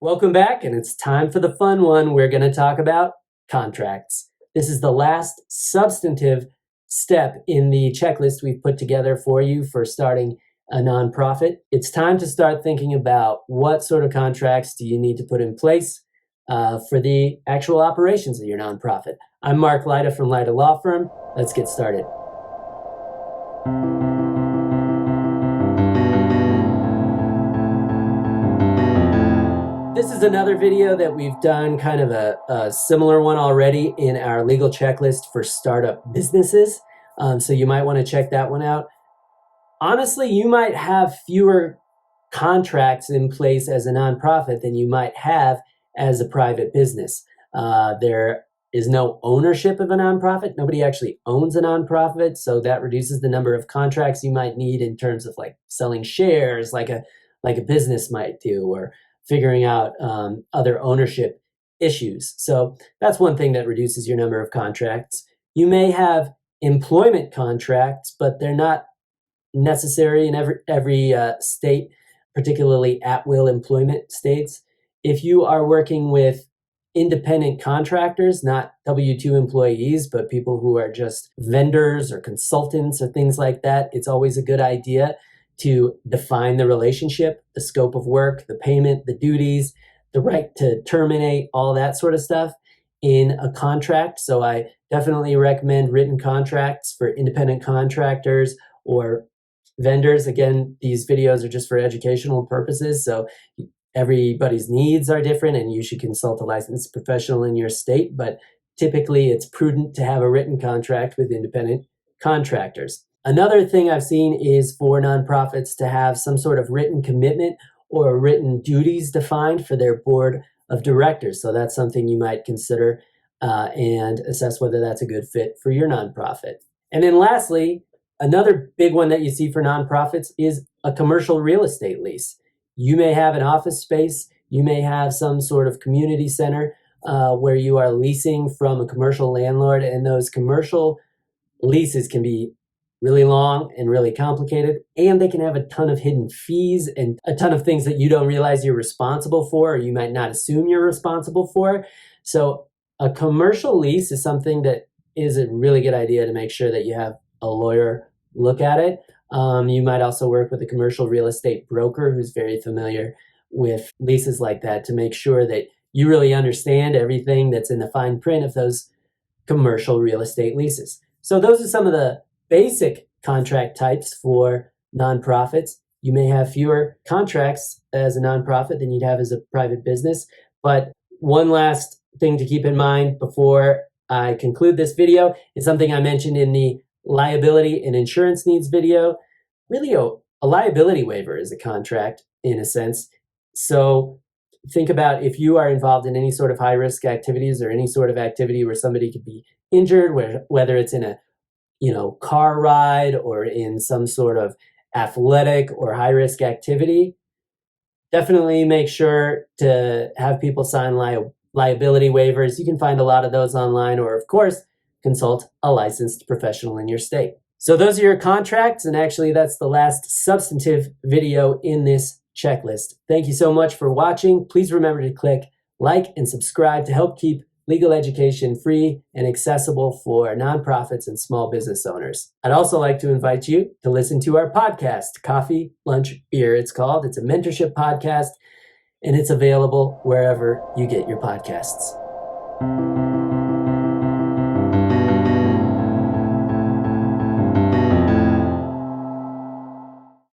Welcome back, and it's time for the fun one. We're going to talk about contracts. This is the last substantive step in the checklist we've put together for you for starting a nonprofit. It's time to start thinking about what sort of contracts do you need to put in place for the actual operations of your nonprofit. I'm Mark Lyda from Lyda Law Firm. Let's get started. This is another video that we've done, kind of a similar one already in our legal checklist for startup businesses. So you might want to check that one out. Honestly, you might have fewer contracts in place as a nonprofit than you might have as a private business. There is no ownership of a nonprofit. Nobody actually owns a nonprofit, so that reduces the number of contracts you might need in terms of like selling shares, like a business might do, or figuring out other ownership issues. So that's one thing that reduces your number of contracts. You may have employment contracts, but they're not necessary in every state, particularly at-will employment states. If you are working with independent contractors, not W-2 employees, but people who are just vendors or consultants or things like that, it's always a good idea to define the relationship, the scope of work, the payment, the duties, the right to terminate, all that sort of stuff in a contract. So I definitely recommend written contracts for independent contractors or vendors. Again, these videos are just for educational purposes, so everybody's needs are different and you should consult a licensed professional in your state, but typically it's prudent to have a written contract with independent contractors. Another thing I've seen is for nonprofits to have some sort of written commitment or written duties defined for their board of directors. So that's something you might consider and assess whether that's a good fit for your nonprofit. And then lastly, another big one that you see for nonprofits is a commercial real estate lease. You may have an office space, you may have some sort of community center where you are leasing from a commercial landlord, and those commercial leases can be really long and really complicated, and they can have a ton of hidden fees and a ton of things that you don't realize you're responsible for, or you might not assume you're responsible for. So a commercial lease is something that is a really good idea to make sure that you have a lawyer look at it. You might also work with a commercial real estate broker who's very familiar with leases like that to make sure that you really understand everything that's in the fine print of those commercial real estate leases. So those are some of the basic contract types for nonprofits. You may have fewer contracts as a nonprofit than you'd have as a private business. But one last thing to keep in mind before I conclude this video is something I mentioned in the liability and insurance needs video. Really, a liability waiver is a contract in a sense. So think about if you are involved in any sort of high-risk activities or any sort of activity where somebody could be injured, whether it's in a car ride or in some sort of athletic or high-risk activity, definitely make sure to have people sign liability waivers. You can find a lot of those online, or of course, consult a licensed professional in your state. So those are your contracts, and actually that's the last substantive video in this checklist. Thank you so much for watching. Please remember to click like and subscribe to help keep legal education free and accessible for nonprofits and small business owners. I'd also like to invite you to listen to our podcast, Coffee, Lunch, Beer, it's called. It's a mentorship podcast, and it's available wherever you get your podcasts.